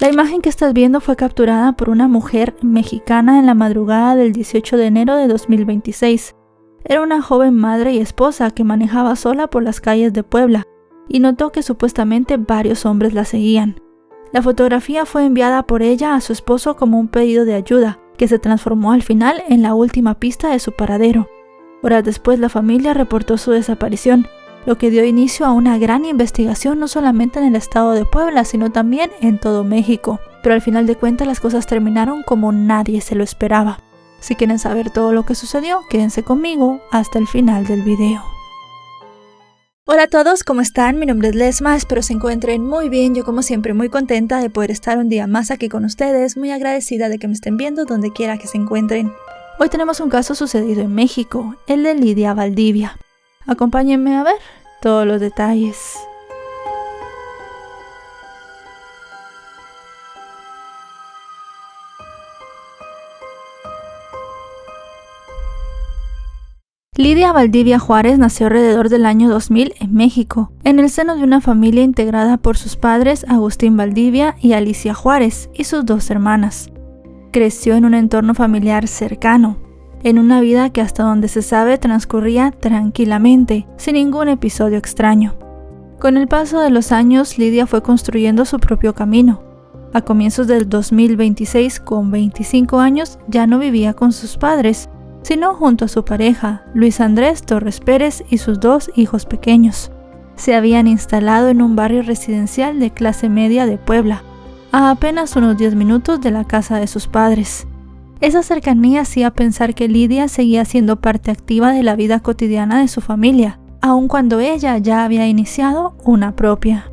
La imagen que estás viendo fue capturada por una mujer mexicana en la madrugada del 18 de enero de 2026. Era una joven madre y esposa que manejaba sola por las calles de Puebla y notó que supuestamente varios hombres la seguían. La fotografía fue enviada por ella a su esposo como un pedido de ayuda, que se transformó al final en la última pista de su paradero. Horas después, la familia reportó su desaparición, lo que dio inicio a una gran investigación no solamente en el estado de Puebla, sino también en todo México. Pero al final de cuentas las cosas terminaron como nadie se lo esperaba. Si quieren saber todo lo que sucedió, quédense conmigo hasta el final del video. Hola a todos, ¿cómo están? Mi nombre es Lesma, espero se encuentren muy bien. Yo como siempre muy contenta de poder estar un día más aquí con ustedes, muy agradecida de que me estén viendo donde quiera que se encuentren. Hoy tenemos un caso sucedido en México, el de Lidia Valdivia. Acompáñenme a ver todos los detalles. Lidia Valdivia Juárez nació alrededor del año 2000 en México, en el seno de una familia integrada por sus padres Agustín Valdivia y Alicia Juárez y sus dos hermanas. Creció en un entorno familiar cercano, en una vida que hasta donde se sabe transcurría tranquilamente, sin ningún episodio extraño. Con el paso de los años, Lidia fue construyendo su propio camino. A comienzos del 2026, con 25 años, ya no vivía con sus padres, sino junto a su pareja, Luis Andrés Torres Pérez, y sus dos hijos pequeños. Se habían instalado en un barrio residencial de clase media de Puebla, a apenas unos 10 minutos de la casa de sus padres. Esa cercanía hacía pensar que Lidia seguía siendo parte activa de la vida cotidiana de su familia, aun cuando ella ya había iniciado una propia.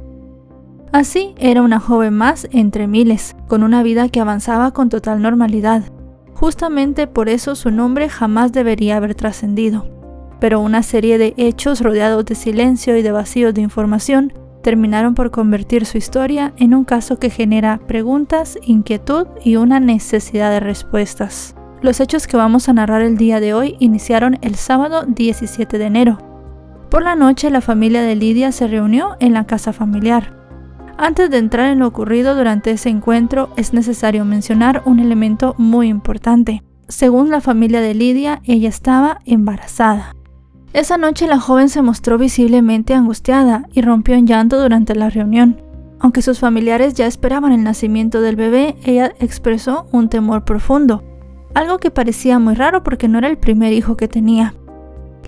Así, era una joven más entre miles, con una vida que avanzaba con total normalidad. Justamente por eso su nombre jamás debería haber trascendido. Pero una serie de hechos rodeados de silencio y de vacíos de información terminaron por convertir su historia en un caso que genera preguntas, inquietud y una necesidad de respuestas. Los hechos que vamos a narrar el día de hoy iniciaron el sábado 17 de enero. Por la noche, la familia de Lidia se reunió en la casa familiar. Antes de entrar en lo ocurrido durante ese encuentro, es necesario mencionar un elemento muy importante. Según la familia de Lidia, ella estaba embarazada. Esa noche la joven se mostró visiblemente angustiada y rompió en llanto durante la reunión. Aunque sus familiares ya esperaban el nacimiento del bebé, ella expresó un temor profundo, algo que parecía muy raro porque no era el primer hijo que tenía.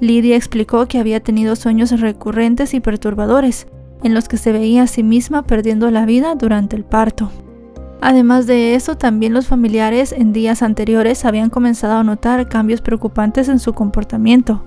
Lidia explicó que había tenido sueños recurrentes y perturbadores, en los que se veía a sí misma perdiendo la vida durante el parto. Además de eso, también los familiares en días anteriores habían comenzado a notar cambios preocupantes en su comportamiento.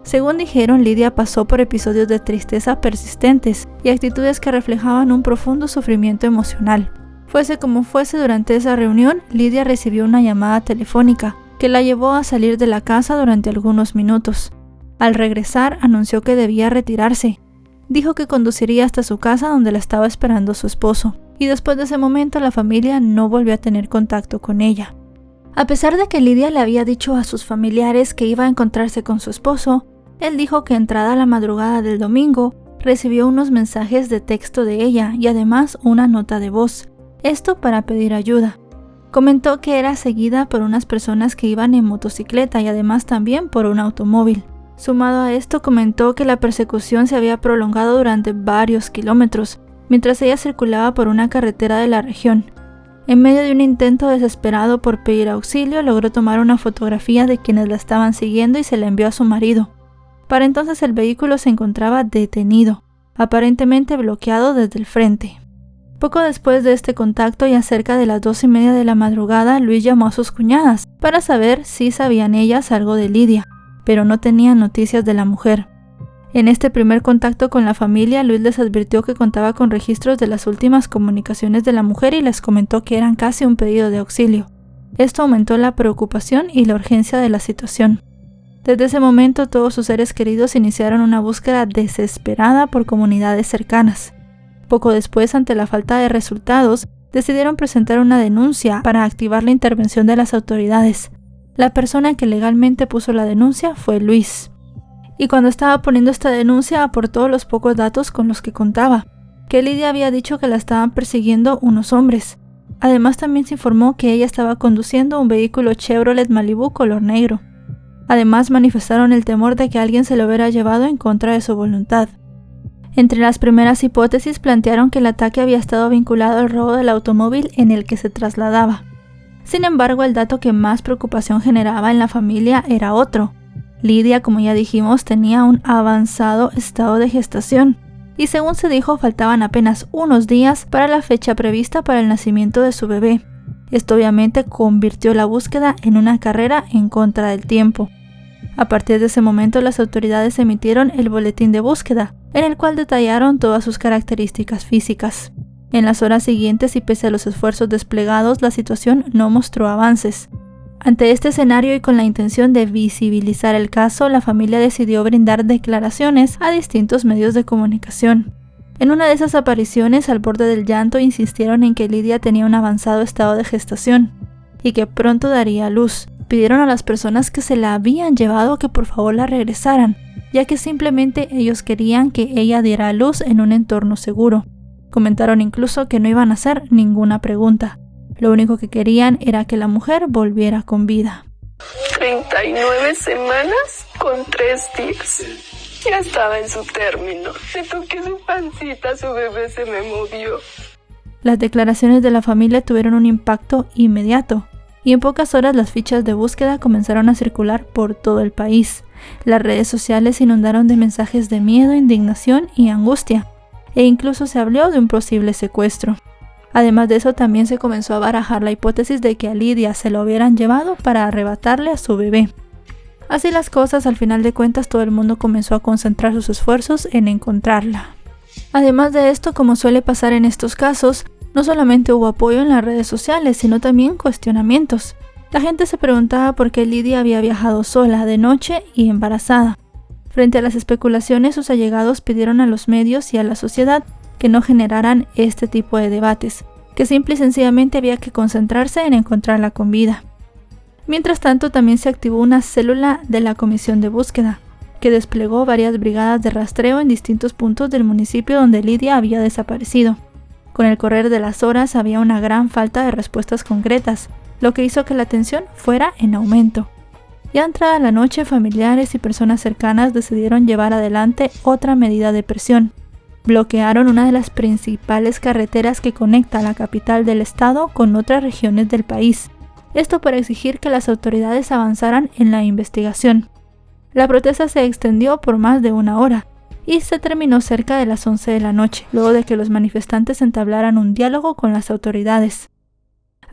Según dijeron, Lidia pasó por episodios de tristeza persistentes y actitudes que reflejaban un profundo sufrimiento emocional. Fuese como fuese, durante esa reunión, Lidia recibió una llamada telefónica que la llevó a salir de la casa durante algunos minutos. Al regresar, anunció que debía retirarse. Dijo que conduciría hasta su casa donde la estaba esperando su esposo, y después de ese momento la familia no volvió a tener contacto con ella. A pesar de que Lidia le había dicho a sus familiares que iba a encontrarse con su esposo, él dijo que entrada la madrugada del domingo, recibió unos mensajes de texto de ella y además una nota de voz, esto para pedir ayuda. Comentó que era seguida por unas personas que iban en motocicleta y además también por un automóvil. Sumado a esto, comentó que la persecución se había prolongado durante varios kilómetros, mientras ella circulaba por una carretera de la región. En medio de un intento desesperado por pedir auxilio, logró tomar una fotografía de quienes la estaban siguiendo y se la envió a su marido. Para entonces el vehículo se encontraba detenido, aparentemente bloqueado desde el frente. Poco después de este contacto y a cerca de las 2:30 de la madrugada, Luis llamó a sus cuñadas para saber si sabían ellas algo de Lidia, pero no tenían noticias de la mujer. En este primer contacto con la familia, Luis les advirtió que contaba con registros de las últimas comunicaciones de la mujer y les comentó que eran casi un pedido de auxilio. Esto aumentó la preocupación y la urgencia de la situación. Desde ese momento, todos sus seres queridos iniciaron una búsqueda desesperada por comunidades cercanas. Poco después, ante la falta de resultados, decidieron presentar una denuncia para activar la intervención de las autoridades. La persona que legalmente puso la denuncia fue Luis. Y cuando estaba poniendo esta denuncia, aportó los pocos datos con los que contaba. Que Lidia había dicho que la estaban persiguiendo unos hombres, Además, también se informó que ella estaba conduciendo un vehículo Chevrolet Malibu color negro. Además, manifestaron el temor de que alguien se lo hubiera llevado en contra de su voluntad. Entre las primeras hipótesis plantearon que el ataque había estado vinculado al robo del automóvil en el que se trasladaba. Sin embargo, el dato que más preocupación generaba en la familia era otro. Lydia, como ya dijimos, tenía un avanzado estado de gestación, y según se dijo, faltaban apenas unos días para la fecha prevista para el nacimiento de su bebé. Esto obviamente convirtió la búsqueda en una carrera en contra del tiempo. A partir de ese momento, las autoridades emitieron el boletín de búsqueda, en el cual detallaron todas sus características físicas. En las horas siguientes y pese a los esfuerzos desplegados, la situación no mostró avances. Ante este escenario y con la intención de visibilizar el caso, la familia decidió brindar declaraciones a distintos medios de comunicación. En una de esas apariciones, al borde del llanto, insistieron en que Lydia tenía un avanzado estado de gestación y que pronto daría a luz. Pidieron a las personas que se la habían llevado que por favor la regresaran, ya que simplemente ellos querían que ella diera a luz en un entorno seguro. Comentaron incluso que no iban a hacer ninguna pregunta. Lo único que querían era que la mujer volviera con vida. 39 semanas con 3 días. Ya estaba en su término. Le toqué su pancita, su bebé se me movió. Las declaraciones de la familia tuvieron un impacto inmediato, y en pocas horas las fichas de búsqueda comenzaron a circular por todo el país. Las redes sociales se inundaron de mensajes de miedo, indignación y angustia, e incluso se habló de un posible secuestro. Además de eso, también se comenzó a barajar la hipótesis de que a Lydia se lo hubieran llevado para arrebatarle a su bebé. Así las cosas, al final de cuentas, todo el mundo comenzó a concentrar sus esfuerzos en encontrarla. Además de esto, como suele pasar en estos casos, no solamente hubo apoyo en las redes sociales, sino también cuestionamientos. La gente se preguntaba por qué Lydia había viajado sola, de noche y embarazada. Frente a las especulaciones, sus allegados pidieron a los medios y a la sociedad que no generaran este tipo de debates, que simple y sencillamente había que concentrarse en encontrarla con vida. Mientras tanto, también se activó una célula de la Comisión de Búsqueda, que desplegó varias brigadas de rastreo en distintos puntos del municipio donde Lydia había desaparecido. Con el correr de las horas había una gran falta de respuestas concretas, lo que hizo que la tensión fuera en aumento. Ya entrada la noche, familiares y personas cercanas decidieron llevar adelante otra medida de presión. Bloquearon una de las principales carreteras que conecta la capital del estado con otras regiones del país. Esto para exigir que las autoridades avanzaran en la investigación. La protesta se extendió por más de una hora y se terminó cerca de las 11 de la noche, luego de que los manifestantes entablaran un diálogo con las autoridades.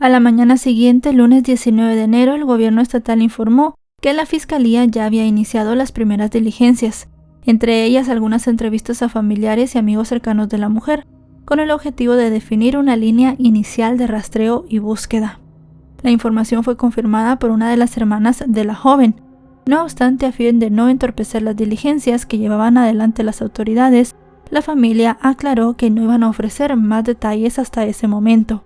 A la mañana siguiente, lunes 19 de enero, el gobierno estatal informó que la fiscalía ya había iniciado las primeras diligencias, entre ellas algunas entrevistas a familiares y amigos cercanos de la mujer, con el objetivo de definir una línea inicial de rastreo y búsqueda. La información fue confirmada por una de las hermanas de la joven. No obstante, a fin de no entorpecer las diligencias que llevaban adelante las autoridades, la familia aclaró que no iban a ofrecer más detalles hasta ese momento.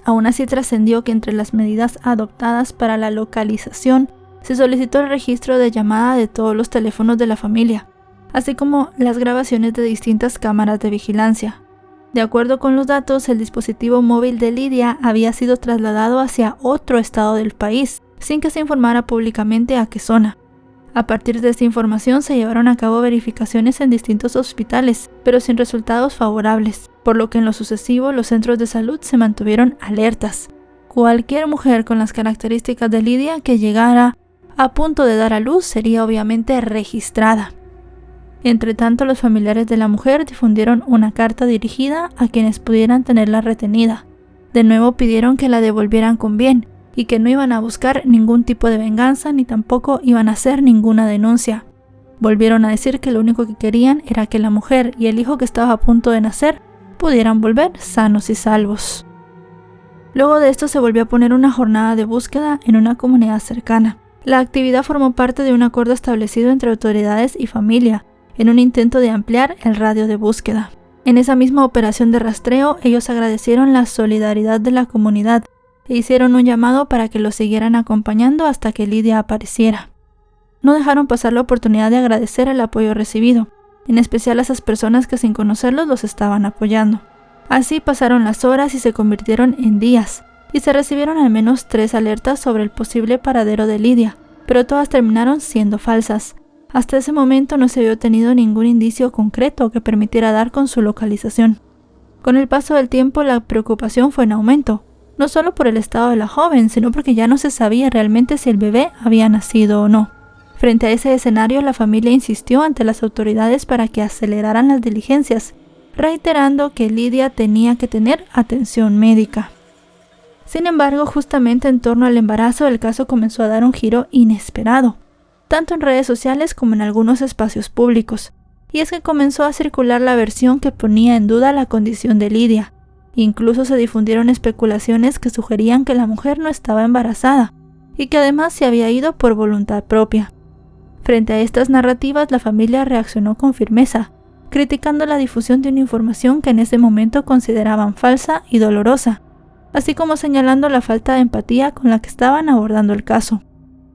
Aún así, trascendió que entre las medidas adoptadas para la localización se solicitó el registro de llamada de todos los teléfonos de la familia, así como las grabaciones de distintas cámaras de vigilancia. De acuerdo con los datos, el dispositivo móvil de Lydia había sido trasladado hacia otro estado del país, sin que se informara públicamente a qué zona. A partir de esta información se llevaron a cabo verificaciones en distintos hospitales, pero sin resultados favorables, por lo que en lo sucesivo los centros de salud se mantuvieron alertas. Cualquier mujer con las características de Lydia que llegara a punto de dar a luz sería obviamente registrada. Entre tanto, los familiares de la mujer difundieron una carta dirigida a quienes pudieran tenerla retenida. De nuevo pidieron que la devolvieran con bien y que no iban a buscar ningún tipo de venganza ni tampoco iban a hacer ninguna denuncia. Volvieron a decir que lo único que querían era que la mujer y el hijo que estaba a punto de nacer pudieran volver sanos y salvos. Luego de esto se volvió a poner una jornada de búsqueda en una comunidad cercana. La actividad formó parte de un acuerdo establecido entre autoridades y familia, en un intento de ampliar el radio de búsqueda. En esa misma operación de rastreo, ellos agradecieron la solidaridad de la comunidad e hicieron un llamado para que los siguieran acompañando hasta que Lydia apareciera. No dejaron pasar la oportunidad de agradecer el apoyo recibido, en especial a esas personas que sin conocerlos los estaban apoyando. Así pasaron las horas y se convirtieron en días, y se recibieron al menos 3 alertas sobre el posible paradero de Lidia, pero todas terminaron siendo falsas. Hasta ese momento no se había obtenido ningún indicio concreto que permitiera dar con su localización. Con el paso del tiempo, la preocupación fue en aumento, no solo por el estado de la joven, sino porque ya no se sabía realmente si el bebé había nacido o no. Frente a ese escenario, la familia insistió ante las autoridades para que aceleraran las diligencias, reiterando que Lidia tenía que tener atención médica. Sin embargo, justamente en torno al embarazo, el caso comenzó a dar un giro inesperado, tanto en redes sociales como en algunos espacios públicos, y es que comenzó a circular la versión que ponía en duda la condición de Lidia. Incluso se difundieron especulaciones que sugerían que la mujer no estaba embarazada, y que además se había ido por voluntad propia. Frente a estas narrativas, la familia reaccionó con firmeza, criticando la difusión de una información que en ese momento consideraban falsa y dolorosa, así como señalando la falta de empatía con la que estaban abordando el caso.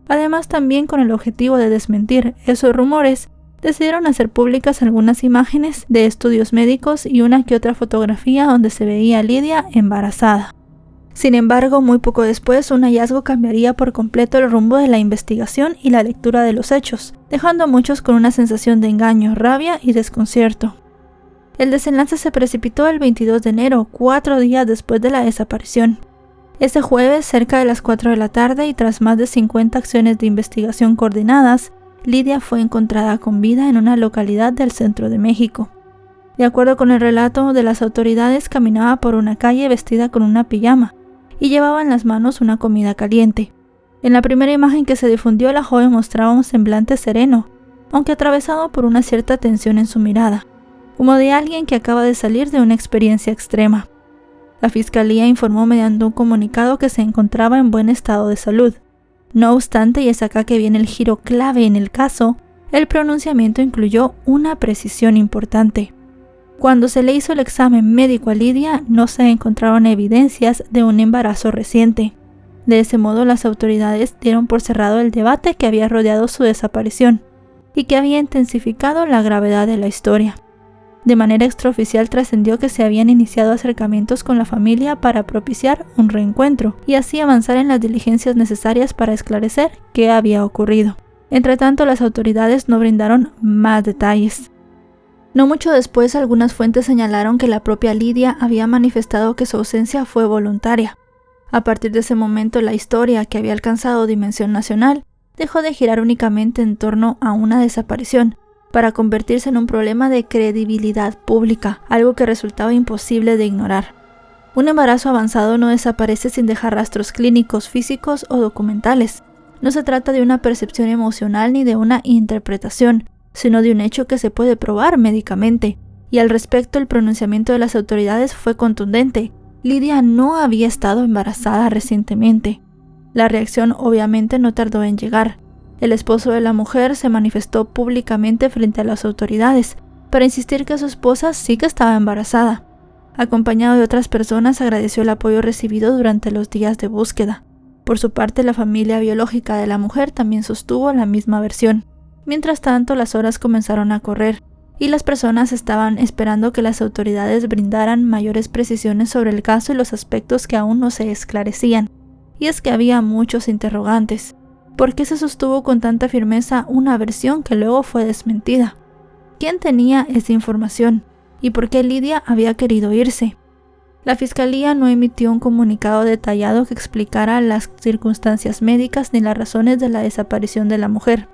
Además, también con el objetivo de desmentir esos rumores, decidieron hacer públicas algunas imágenes de estudios médicos y una que otra fotografía donde se veía a Lidia embarazada. Sin embargo, muy poco después, un hallazgo cambiaría por completo el rumbo de la investigación y la lectura de los hechos, dejando a muchos con una sensación de engaño, rabia y desconcierto. El desenlace se precipitó el 22 de enero, 4 días después de la desaparición. Ese jueves, cerca de las 4 de la tarde y tras más de 50 acciones de investigación coordinadas, Lidia fue encontrada con vida en una localidad del centro de México. De acuerdo con el relato de las autoridades, caminaba por una calle vestida con una pijama y llevaba en las manos una comida caliente. En la primera imagen que se difundió, la joven mostraba un semblante sereno, aunque atravesado por una cierta tensión en su mirada, como de alguien que acaba de salir de una experiencia extrema. La fiscalía informó mediante un comunicado que se encontraba en buen estado de salud. No obstante, y es acá que viene el giro clave en el caso, el pronunciamiento incluyó una precisión importante. Cuando se le hizo el examen médico a Lidia, no se encontraron evidencias de un embarazo reciente. De ese modo, las autoridades dieron por cerrado el debate que había rodeado su desaparición y que había intensificado la gravedad de la historia. De manera extraoficial trascendió que se habían iniciado acercamientos con la familia para propiciar un reencuentro y así avanzar en las diligencias necesarias para esclarecer qué había ocurrido. Entretanto, las autoridades no brindaron más detalles. No mucho después, algunas fuentes señalaron que la propia Lidia había manifestado que su ausencia fue voluntaria. A partir de ese momento, la historia, que había alcanzado dimensión nacional, dejó de girar únicamente en torno a una desaparición, para convertirse en un problema de credibilidad pública, algo que resultaba imposible de ignorar. Un embarazo avanzado no desaparece sin dejar rastros clínicos, físicos o documentales. No se trata de una percepción emocional ni de una interpretación, sino de un hecho que se puede probar médicamente. Y al respecto, el pronunciamiento de las autoridades fue contundente. Lidia no había estado embarazada recientemente. La reacción obviamente no tardó en llegar. El esposo de la mujer se manifestó públicamente frente a las autoridades para insistir que su esposa sí que estaba embarazada. Acompañado de otras personas, agradeció el apoyo recibido durante los días de búsqueda. Por su parte, la familia biológica de la mujer también sostuvo la misma versión. Mientras tanto, las horas comenzaron a correr y las personas estaban esperando que las autoridades brindaran mayores precisiones sobre el caso y los aspectos que aún no se esclarecían. Y es que había muchos interrogantes. ¿Por qué se sostuvo con tanta firmeza una versión que luego fue desmentida? ¿Quién tenía esa información? ¿Y por qué Lidia había querido irse? La fiscalía no emitió un comunicado detallado que explicara las circunstancias médicas ni las razones de la desaparición de la mujer.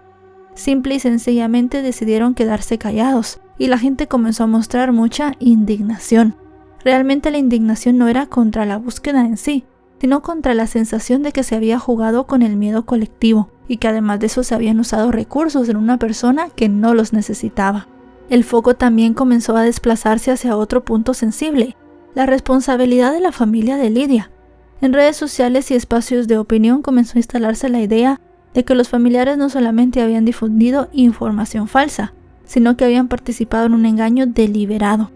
Simple y sencillamente decidieron quedarse callados, y la gente comenzó a mostrar mucha indignación. Realmente la indignación no era contra la búsqueda en sí, sino contra la sensación de que se había jugado con el miedo colectivo y que además de eso se habían usado recursos en una persona que no los necesitaba. El foco también comenzó a desplazarse hacia otro punto sensible, la responsabilidad de la familia de Lidia. En redes sociales y espacios de opinión comenzó a instalarse la idea de que los familiares no solamente habían difundido información falsa, sino que habían participado en un engaño deliberado.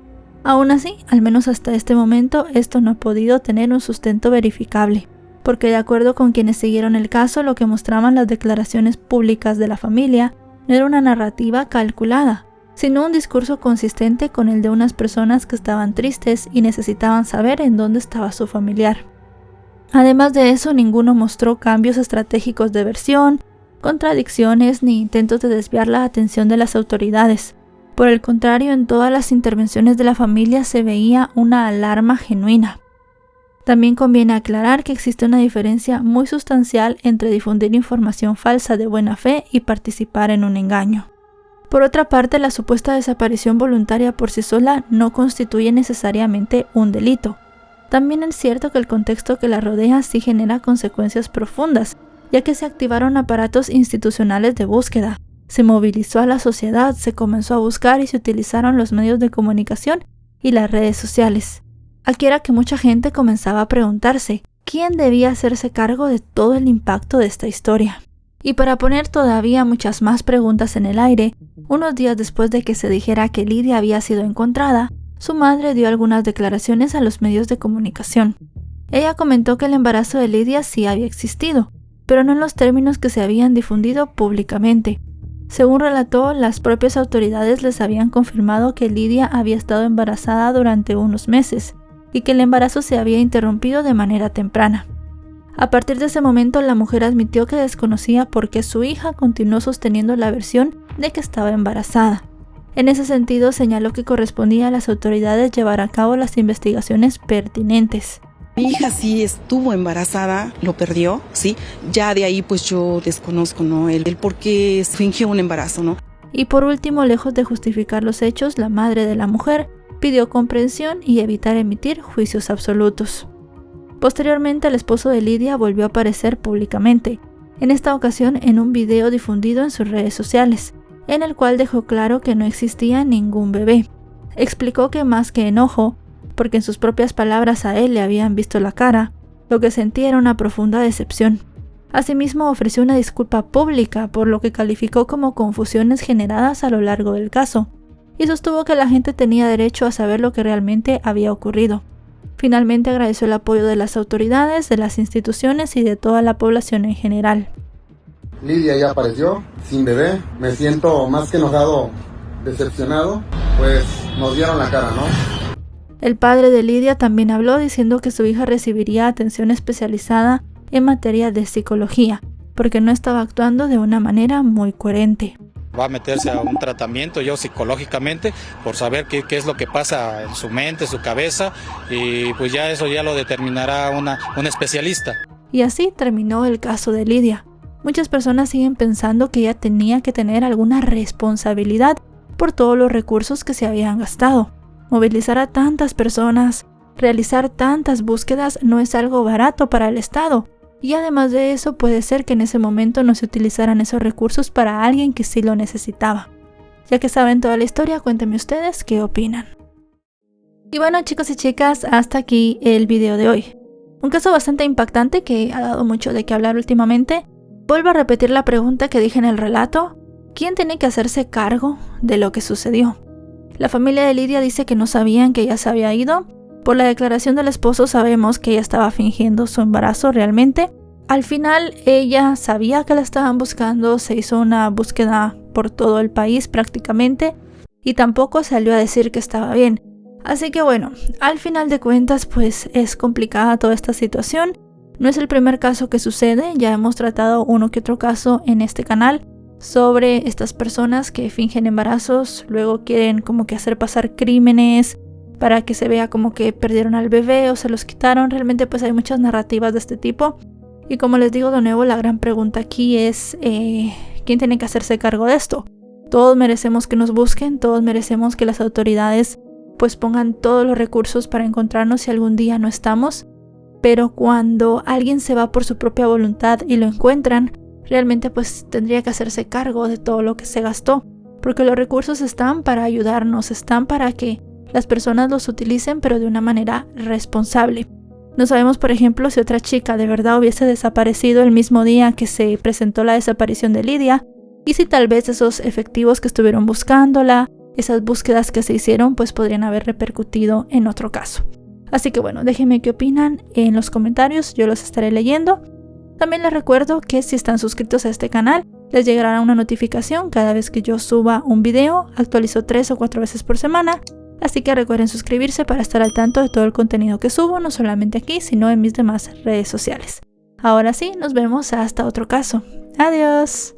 Aún así, al menos hasta este momento, esto no ha podido tener un sustento verificable, porque de acuerdo con quienes siguieron el caso, lo que mostraban las declaraciones públicas de la familia no era una narrativa calculada, sino un discurso consistente con el de unas personas que estaban tristes y necesitaban saber en dónde estaba su familiar. Además de eso, ninguno mostró cambios estratégicos de versión, contradicciones ni intentos de desviar la atención de las autoridades. Por el contrario, en todas las intervenciones de la familia se veía una alarma genuina. También conviene aclarar que existe una diferencia muy sustancial entre difundir información falsa de buena fe y participar en un engaño. Por otra parte, la supuesta desaparición voluntaria por sí sola no constituye necesariamente un delito. También es cierto que el contexto que la rodea sí genera consecuencias profundas, ya que se activaron aparatos institucionales de búsqueda, se movilizó a la sociedad, se comenzó a buscar y se utilizaron los medios de comunicación y las redes sociales. Aquí era que mucha gente comenzaba a preguntarse quién debía hacerse cargo de todo el impacto de esta historia. Y para poner todavía muchas más preguntas en el aire, unos días después de que se dijera que Lidia había sido encontrada, su madre dio algunas declaraciones a los medios de comunicación. Ella comentó que el embarazo de Lidia sí había existido, pero no en los términos que se habían difundido públicamente. Según relató, las propias autoridades les habían confirmado que Lidia había estado embarazada durante unos meses y que el embarazo se había interrumpido de manera temprana. A partir de ese momento, la mujer admitió que desconocía por qué su hija continuó sosteniendo la versión de que estaba embarazada. En ese sentido, señaló que correspondía a las autoridades llevar a cabo las investigaciones pertinentes. Mi hija sí estuvo embarazada, lo perdió, sí. Ya de ahí pues yo desconozco, ¿no? El por qué fingió un embarazo, ¿no? Y por último, lejos de justificar los hechos, la madre de la mujer pidió comprensión y evitar emitir juicios absolutos. Posteriormente, el esposo de Lidia volvió a aparecer públicamente, en esta ocasión en un video difundido en sus redes sociales, en el cual dejó claro que no existía ningún bebé. Explicó que más que enojo, porque en sus propias palabras a él le habían visto la cara, lo que sentía era una profunda decepción. Asimismo, ofreció una disculpa pública por lo que calificó como confusiones generadas a lo largo del caso, y sostuvo que la gente tenía derecho a saber lo que realmente había ocurrido. Finalmente agradeció el apoyo de las autoridades, de las instituciones y de toda la población en general. Lidia ya apareció, sin bebé. Me siento más que enojado, decepcionado, pues nos dieron la cara, ¿no? El padre de Lidia también habló diciendo que su hija recibiría atención especializada en materia de psicología, porque no estaba actuando de una manera muy coherente. Va a meterse a un tratamiento yo psicológicamente por saber qué es lo que pasa en su mente, su cabeza, y pues ya eso ya lo determinará un especialista. Y así terminó el caso de Lidia. Muchas personas siguen pensando que ella tenía que tener alguna responsabilidad por todos los recursos que se habían gastado. Movilizar a tantas personas, realizar tantas búsquedas no es algo barato para el Estado. Y además de eso, puede ser que en ese momento no se utilizaran esos recursos para alguien que sí lo necesitaba. Ya que saben toda la historia, cuéntenme ustedes qué opinan. Y bueno, chicos y chicas, hasta aquí el video de hoy. Un caso bastante impactante que ha dado mucho de qué hablar últimamente. Vuelvo a repetir la pregunta que dije en el relato. ¿Quién tiene que hacerse cargo de lo que sucedió? La familia de Lidia dice que no sabían que ella se había ido. Por la declaración del esposo sabemos que ella estaba fingiendo su embarazo realmente. Al final ella sabía que la estaban buscando, se hizo una búsqueda por todo el país prácticamente y tampoco salió a decir que estaba bien. Así que bueno, al final de cuentas pues es complicada toda esta situación. No es el primer caso que sucede, ya hemos tratado uno que otro caso en este canal sobre estas personas que fingen embarazos, luego quieren como que hacer pasar crímenes para que se vea como que perdieron al bebé o se los quitaron. Realmente pues hay muchas narrativas de este tipo. Y como les digo de nuevo, la gran pregunta aquí es ¿quién tiene que hacerse cargo de esto? Todos merecemos que nos busquen, todos merecemos que las autoridades pues pongan todos los recursos para encontrarnos si algún día no estamos. Pero cuando alguien se va por su propia voluntad y lo encuentran, realmente pues tendría que hacerse cargo de todo lo que se gastó. Porque los recursos están para ayudarnos, están para que las personas los utilicen, pero de una manera responsable. No sabemos, por ejemplo, si otra chica de verdad hubiese desaparecido el mismo día que se presentó la desaparición de Lidia, y si tal vez esos efectivos que estuvieron buscándola, esas búsquedas que se hicieron, pues podrían haber repercutido en otro caso. Así que bueno, déjenme qué opinan en los comentarios, yo los estaré leyendo. También les recuerdo que si están suscritos a este canal, Les llegará una notificación cada vez que yo suba un video. Actualizo 3 o 4 veces por semana, así que recuerden suscribirse para estar al tanto de todo el contenido que subo, no solamente aquí, sino en mis demás redes sociales. Ahora sí, nos vemos hasta otro caso. Adiós.